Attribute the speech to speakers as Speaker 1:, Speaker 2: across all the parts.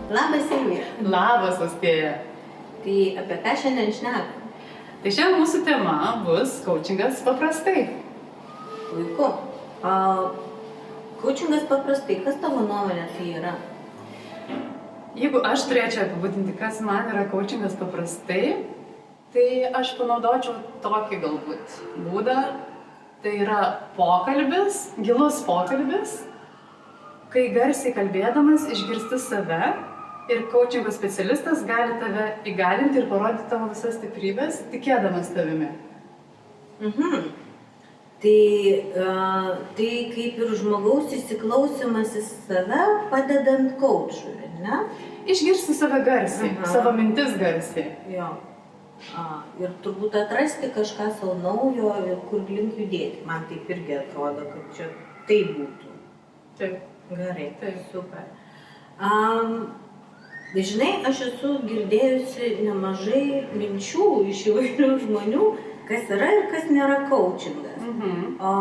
Speaker 1: Labas, Silvija.
Speaker 2: Labas, Austėja.
Speaker 1: Tai apie ką šiandien šnekam?
Speaker 2: Tai šiandien mūsų tema bus coachingas paprastai.
Speaker 1: Puiku. Coachingas paprastai, kas tavo nuomonė tai yra?
Speaker 2: Jeigu aš turėčiau apibūdinti, kas man yra coachingas paprastai, tai aš panaudočiau tokį galbūt būdą. Tai yra pokalbis, gilus pokalbis, kai garsiai kalbėdamas išgirsti save ir coachingo specialistas gali tave įgalinti ir parodyti tavo visas stiprybės, tikėdamas tavimi.
Speaker 1: Tai kaip ir žmogaus įsiklausimas į save padedant coachui, ne?
Speaker 2: Išgirsti save garsiai, savo mintis garsiai.
Speaker 1: Jo. Ir turbūt atrasti kažką savo naujo ir kur link judėti. Man taip irgi atrodo, kad čia tai būtų.
Speaker 2: Taip.
Speaker 1: Gerai,
Speaker 2: Taip.
Speaker 1: Super. Žinai, aš esu girdėjusi nemažai minčių iš įvairių žmonių, kas yra ir kas nėra coachingas. O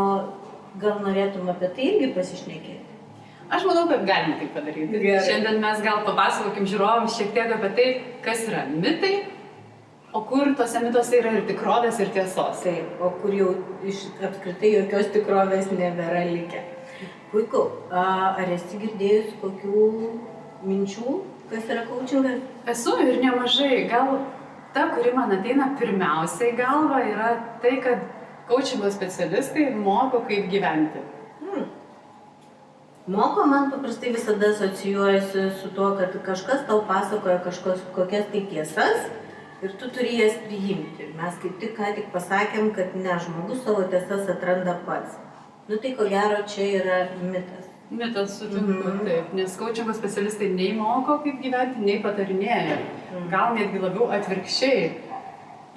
Speaker 1: gal norėtum apie tai irgi pasišnekėti?
Speaker 2: Aš manau, kad galime tai padaryti.
Speaker 1: Gerai.
Speaker 2: Šiandien mes gal papasakokim žiūrovams šiek tiek apie tai, kas yra mitai, o kur tose mitose yra ir tikrovės, ir tiesos.
Speaker 1: Taip, o kur jau apskritai jokios tikrovės nebėra likę. Puiku. Ar esi girdėjus kokių minčių, kas yra coachingas?
Speaker 2: Esu ir nemažai. Gal ta, kuri man ateina pirmiausiai į galvą, yra tai, kad coachingo specialistai moko, kaip gyventi.
Speaker 1: Moko man paprastai visada asocijuojasi su tuo, kad kažkas tau pasakoja kokias tai tiesas ir tu turi jas priimti. Mes kaip tik ką tik pasakėm, kad ne, žmogus savo tiesas atranda pats. Tai ko gero čia yra mitas.
Speaker 2: Mitas sutinku, taip, nes coachingo specialistai nei moko, kaip gyventi, nei patarinėja. Gal netgi labiau atvirkščiai.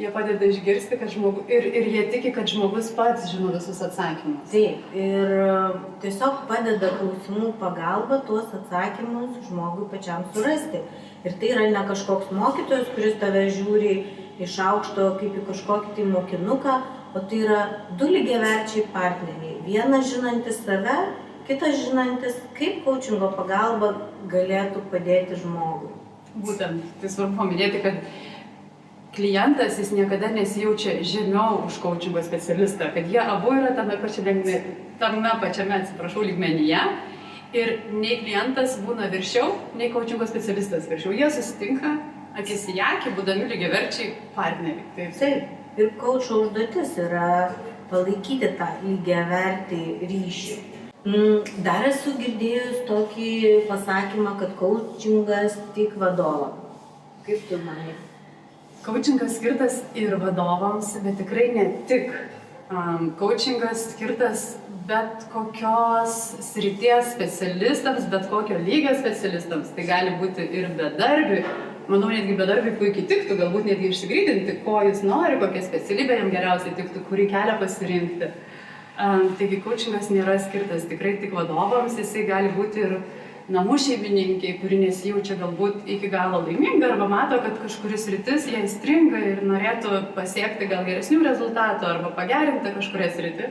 Speaker 2: Jie padeda išgirsti, kad ir jie tiki, kad žmogus pats žino visus atsakymus.
Speaker 1: Taip, ir tiesiog padeda klausimų pagalba tuos atsakymus žmogui pačiam surasti. Ir tai yra ne kažkoks mokytojas, kuris tave žiūri iš aukšto kaip į kažkokį tai mokinuką, o tai yra du lygiaverčiai partneriai. Vienas žinantis save, kitas žinantis, kaip coachingo pagalba galėtų padėti žmogui.
Speaker 2: Būtent, tai svarbu paminėti, kad klientas jis niekada nesijaučia žemiau už coachingo specialistą, kad jie abu yra tame pačiame lygmenyje ir nei klientas būna viršiau, nei coachingo specialistas viršiau. Jie susitinka akis į akį, būdami lygiaverčiai partneriai.
Speaker 1: Taip, ir coacho užduotis yra palaikyti tą lygiavertį ryšį. Dar esu girdėjus tokį pasakymą, kad coachingas tik vadovam. Kaip tu manai?
Speaker 2: Coachingas skirtas ir vadovams, bet tikrai ne tik. Coachingas skirtas bet kokios srities specialistams, bet kokio lygio specialistams. Tai gali būti ir bedarbiui. Manau, netgi bedarbiui puikiai tiktų, galbūt netgi išsigrytinti, ko jis nori, kokią specialybę jam geriausiai tiktų, kurį kelią pasirinkti. Taigi coachingas nėra skirtas tikrai tik vadovams, jisai gali būti ir namų šeimininkai, kuri nesijaučia galbūt iki galo laiminga arba mato, kad kažkuris sritis jai stringa ir norėtų pasiekti gal geresnių rezultatų arba pagerinti kažkurią sritį.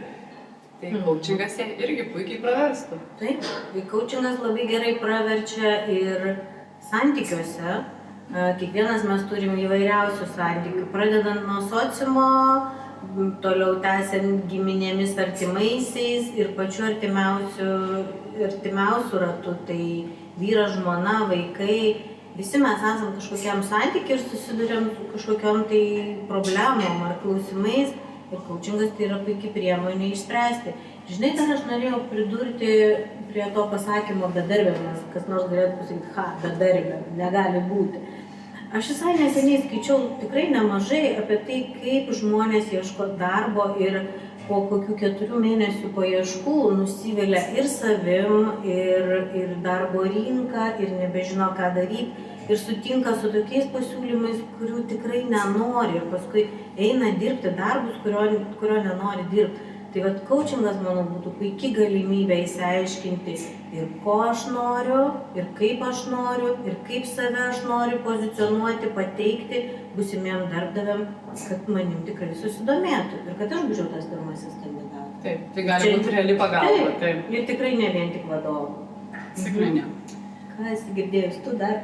Speaker 2: Tai coachingas jai irgi puikiai praverstų.
Speaker 1: Taip, coachingas labai gerai praverčia ir santykiuose. Kiekvienas mes turim įvairiausių santykių, pradedant nuo sociumo, toliau tęsiant giminėmis artimaisiais ir pačiu artimiausių ratų, tai vyras, žmona, vaikai, visi mes esam kažkokiam santykiui ir susiduriam su kažkokiam tai problemom ar klausimais ir coachingas tai yra puikiai priemonė išspręsti. Žinai, dar aš norėjau pridurti prie to pasakymo bedarbė, nes kas nors galėtų pasakyti, bedarbė, negali būti. Aš visai neseniai skaičiau tikrai nemažai apie tai, kaip žmonės ieško darbo ir po kokių 4 mėnesių paieškų nusivilia ir savim, ir darbo rinką, ir nebežino, ką daryti, ir sutinka su tokiais pasiūlymais, kurių tikrai nenori, ir paskui eina dirbti darbus, kurio nenori dirbti. Tai vat coachingas, manau, būtų puikiai galimybė įsiaiškinti ir ko aš noriu, ir kaip aš noriu, ir kaip save aš noriu pozicionuoti, pateikti būsimiem darbdaviam, kad manim tikrai susidomėtų ir kad aš būčiau tas pirmasis kandidatas.
Speaker 2: Taip, tai gali būti reali pagalba.
Speaker 1: Taip, ir tikrai ne vien tik vadovų.
Speaker 2: Tikrai ne.
Speaker 1: Ką esi girdėjus, tu dar?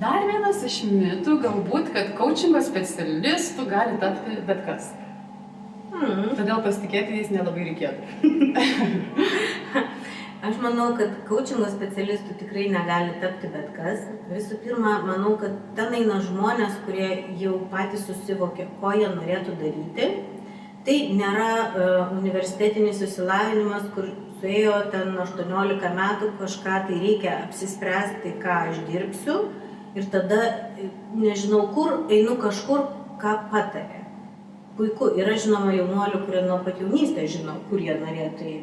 Speaker 2: Dar vienas iš mitų galbūt, kad coachingo specialistų gali tapti bet kas. Todėl pasitikėti jais nelabai reikėtų.
Speaker 1: Aš manau, kad coachingo specialistų tikrai negali tapti bet kas. Visų pirma, manau, kad ten eina žmonės, kurie jau patys susivokia, ko jie norėtų daryti. Tai nėra universitetinis išsilavinimas, kur suėjo ten 18 metų kažką, tai reikia apsispręsti, ką aš dirbsiu ir tada nežinau kur, einu kažkur, ką patarė. Puiku, yra žinoma jaunuolių, kurie nuo pat jaunystės žino, kur jie norėtų.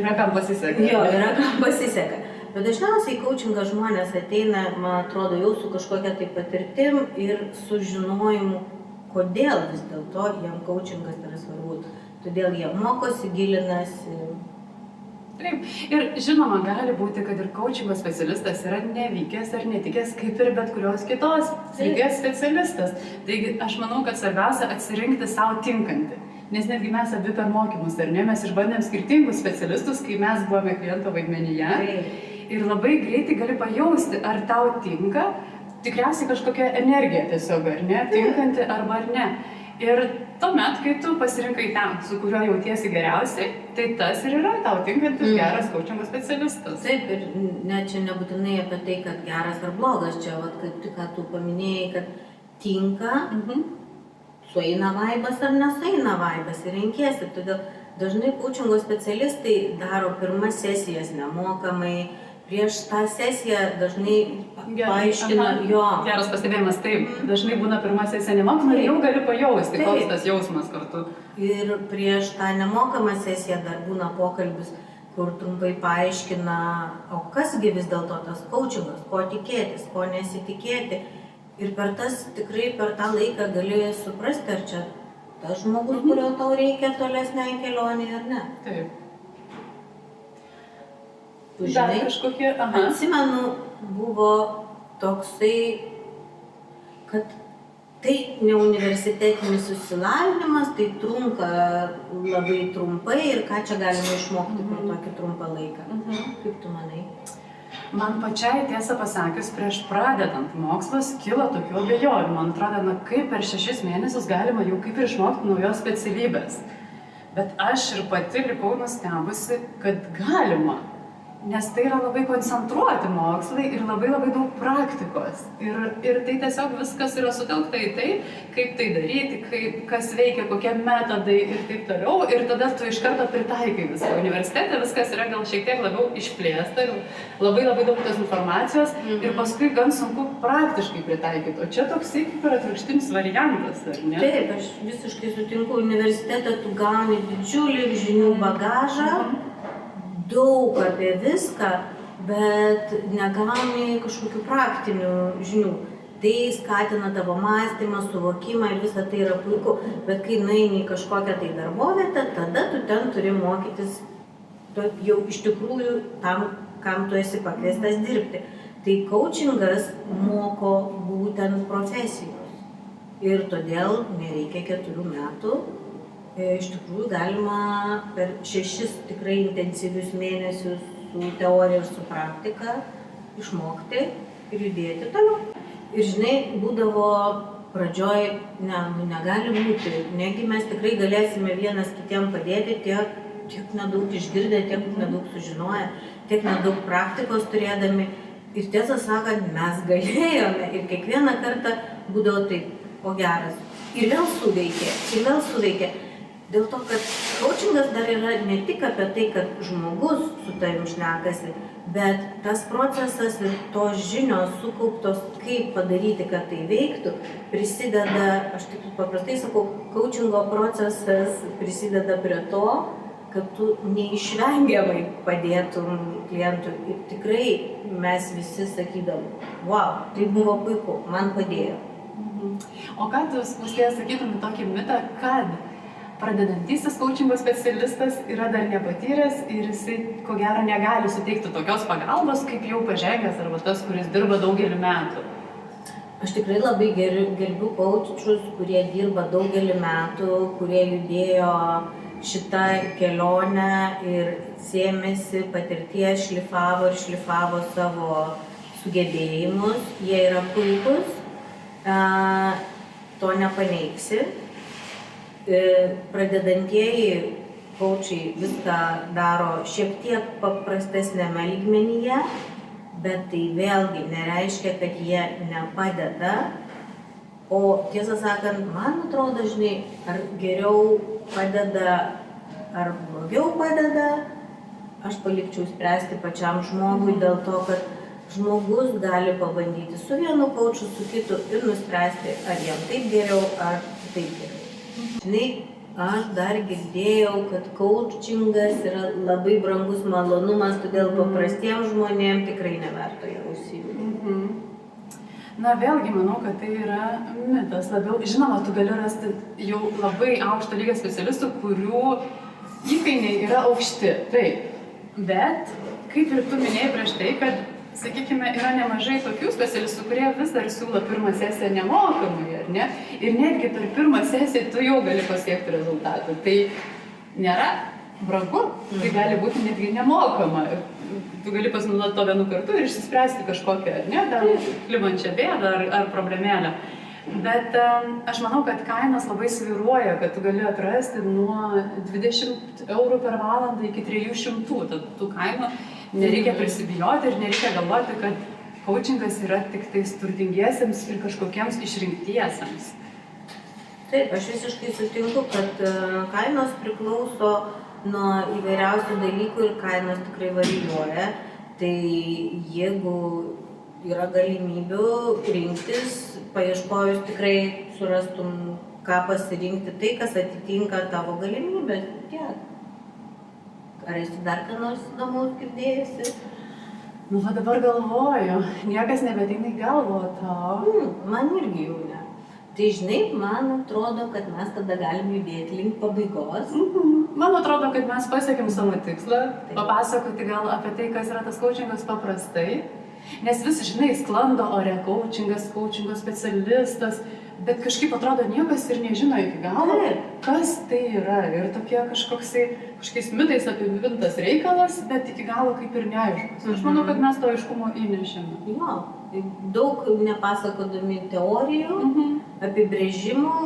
Speaker 2: Yra kam pasiseka.
Speaker 1: Jo, yra kam pasiseka. Bet dažniausiai coachingą žmonės ateina, man atrodo, jau su kažkokia tai patirtim ir su žinojimu, kodėl vis dėlto jam coachingas yra svarbus. Todėl jie mokosi, gilinasi.
Speaker 2: Taip. Ir žinoma, gali būti, kad ir coachingo specialistas yra nevykęs ar netikęs, kaip ir bet kurios kitos srities specialistas. Taigi aš manau, kad svarbiausia atsirinkti savo tinkantį. Nes netgi mes abi per mokymus, ar ne, mes išbandėm skirtingus specialistus, kai mes buvome kliento vaidmenyje. Ir labai greitai gali pajausti, ar tau tinka, tikriausiai kažkokia energija tiesiog, ar ne, tinkanti arba ar ne. Ir tuomet, kai tu pasirinkai ten, su kuriuo jautiesi geriausiai, tai tas ir yra tau tinkantis geras coachingo specialistas.
Speaker 1: Taip, ir net čia nebūtinai apie tai, kad geras ar blogas, čia, kaip tik ką tu paminėjai, kad tinka, sueina vaibas ar nesueina vaibas ir renkiesi. Todėl dažnai coachingo specialistai daro pirmas sesijas nemokamai, prieš tą sesiją dažnai paaiškina jo.
Speaker 2: Geras pastebėjimas, taip. Dažnai būna pirma sesija nemokamai ir jau gali pajausti, koks tas jausmas kartu.
Speaker 1: Ir prieš tą nemokamą sesiją dar būna pokalbis, kur trumpai paaiškina, o kasgi vis dėlto tas coachingas, ko tikėtis, ko nesitikėti. Ir tikrai per tą laiką gali suprasti, ar čia tas žmogus, kurio tau reikia tolesniai kelionėje ar ne.
Speaker 2: Taip.
Speaker 1: Tu žinai,
Speaker 2: kažkokie,
Speaker 1: atsimenu, buvo toksai, kad tai ne universitetinis išsilavinimas, tai trunka labai trumpai ir ką čia galima išmokti per tokį trumpą laiką. Kaip tu manai?
Speaker 2: Man pačiai, tiesą pasakius, prieš pradedant mokslus kilo tokių abejonių. Man atrodo, kaip per 6 mėnesius galima jau kaip ir išmokti naujos specialybės. Bet aš ir pati likau nustebusi, kad galima. Nes tai yra labai koncentruoti mokslai ir labai daug praktikos. Ir tai tiesiog viskas yra sutelkta į tai, kaip tai daryti, kas veikia, kokie metodai ir taip toliau. Ir tada tu iš karto pritaikai viską. Universitete viskas yra gal šiek tiek labiau išplėsta ir labai daug tos informacijos. Ir paskui gan sunku praktiškai pritaikyti. O čia toksai kaip ir atvirkštinis variantas, ar ne?
Speaker 1: Taip, aš visiškai sutinku. Universitete tu gauni didžiulį žinių bagažą. Daug apie viską, bet negauni kažkokių praktinių žinių. Tai skatina tavo mąstymą, suvokimą ir visa tai yra puiku. Bet kai nueini į kažkokią tai darbovietę, tada tu ten turi mokytis jau iš tikrųjų tam, kam tu esi pakviestas dirbti. Tai coachingas moko būtent profesijos. Ir todėl nereikia 4 metų. Iš tikrųjų galima per 6 tikrai intensyvius mėnesius su teorija ir su praktika išmokti ir judėti toliau. Ir žinai, būdavo pradžioj, negali būti, negi mes tikrai galėsime vienas kitiem padėti, tiek nedaug išgirdę, tiek nedaug sužinoję, tiek nedaug praktikos turėdami. Ir tiesą sakant, mes galėjome ir kiekvieną kartą būdavo taip, o geras. Ir vėl suveikė. Dėl to, kad coachingas dar yra ne tik apie tai, kad žmogus su tavim šnekasi, bet tas procesas ir tos žinios sukauptos, kaip padaryti, kad tai veiktų, prisideda, aš taip paprastai sakau, coachingo procesas prisideda prie to, kad tu neišvengiamai padėtum klientui. Ir tikrai mes visi sakydavom, wow, tai buvo puiku, man padėjo.
Speaker 2: O ką tu sakytum tokį mitą, kad pradedantysis coachingo specialistas yra dar nepatyręs ir jisai, ko gero, negali suteikti tokios pagalbos, kaip jau pažengęs arba tas, kuris dirba daugelį metų?
Speaker 1: Aš tikrai labai gerbiu coachus, kurie dirba daugelį metų, kurie judėjo šitą kelionę ir sėmėsi patirties, šlifavo savo sugebėjimus, jie yra puikus, to nepaneigsi. Pradedantieji kaučiai viską daro šiek tiek paprastesnėme lygmenyje, bet tai vėlgi nereiškia, kad jie nepadeda. O tiesą sakant, man atrodo, žinai, ar geriau padeda, ar blogiau padeda, aš palikčiau spręsti pačiam žmogui dėl to, kad žmogus gali pabandyti su vienu kaučiu, su kitu ir nuspręsti, ar jam taip geriau, ar taip geriau. Žinai, aš dar girdėjau, kad kaučingas yra labai brangus malonumas, todėl paprastiems žmonėms tikrai neverta jo užsiimti.
Speaker 2: Na, vėlgi, manau, kad tai yra mitas labiau. Žinoma, tu gali rasti jau labai aukšto lygio specialistų, kurių įkainiai yra aukšti, taip. Bet, kaip ir tu minėjai prieš tai, kad, sakykime, yra nemažai tokių specialistų, kurie vis dar siūlo pirmą sesiją nemokamai, ar ne? Ir netgi per pirmą sesiją tu jau gali pasiekti rezultatų. Tai nėra brangu, tai gali būti netgi nemokama. Tu gali pasinaudoti to vienu kartu ir išsispręsti kažkokią, ar ne, dar klibančią bėdą ar problemėlę. Bet aš manau, kad kainos labai svyruoja, kad tu gali atrasti nuo 20 eurų per valandą iki 300. Tad tų kainų nereikia prisibijoti ir nereikia galvoti, kad kaučingas yra tik tais turtingiesiems ir kažkokiems išrinktiesiems.
Speaker 1: Taip, aš visiškai sutinku, kad kainos priklauso nuo įvairiausių dalykų ir kainos tikrai varijuoja. Tai jeigu yra galimybių rinktis, paieškojus tikrai surastum, ką pasirinkti, tai kas atitinka tavo galimybės. Tiek. Ar esi dar ką nors įdomaus girdėjusi?
Speaker 2: Nu, va dabar galvoju, niekas nebetinai galvo tau.
Speaker 1: Man irgi jau ne. Tai žinai, man atrodo, kad mes tada galim judėti link pabaigos.
Speaker 2: Man atrodo, kad mes pasiekėm savo tikslą, papasakoti gal apie tai, kas yra tas kaučingas paprastai. Nes vis, žinai, sklando ore kaučingas specialistas, bet kažkaip atrodo niekas ir nežino iki galo, kas tai yra. Ir tokie kažkokiais mitais apibintas reikalas, bet iki galo kaip ir neaiškus. Aš manau, kad mes to aiškumo įnešėme.
Speaker 1: Jo, daug nepasakodami teorijų, apibrėžimų,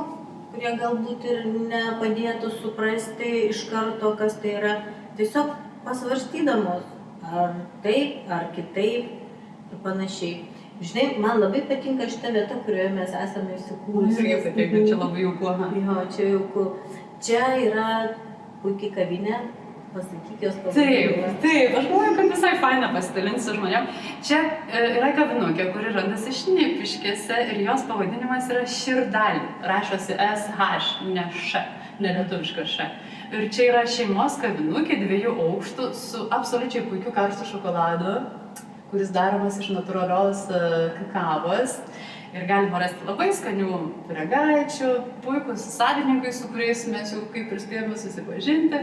Speaker 1: kurie galbūt ir nepadėtų suprasti iš karto, kas tai yra. Tiesiog pasvarstydamos, ar taip, ar kitaip ir panašiai. Žinai, man labai patinka šita vieta, kurioje mes esame įsikūrusi.
Speaker 2: Irgi patinka, čia labai jauku.
Speaker 1: Jo, čia jauku. Čia yra puikiai kavinė, pasakyk jos pavadinimą.
Speaker 2: Taip, aš galvoju, kad visai faina pasidalinti su žmonėm. Čia yra kavinukė, kuri randasi Šnipiškėse ir jos pavadinimas yra Širdalė. Rašosi SH, ne Š, ne lietuviška Š. Ir čia yra šeimos kavinukė 2 aukštų su absoliučiai puikiu karštu šokoladu, kuris daromas iš natūralios kakavos. Ir galima rasti labai skanių pyragaičių, puikus savininkai, su kuriais mes jau kaip ir spėjome susipažinti.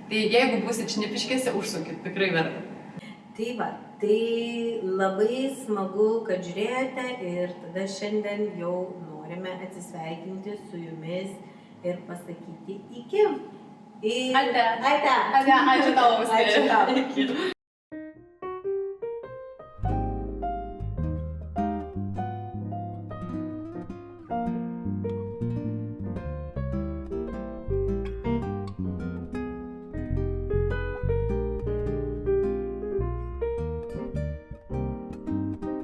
Speaker 2: Tai jeigu būsit Šnipiškėse, užsukit, tikrai verta.
Speaker 1: Tai va, tai labai smagu, kad žiūrėjote ir tada šiandien jau norime atsisveikinti su jumis ir pasakyti iki.
Speaker 2: Ate.
Speaker 1: Ate.
Speaker 2: Ačiū tau, Austėja.
Speaker 1: Ačiū tau.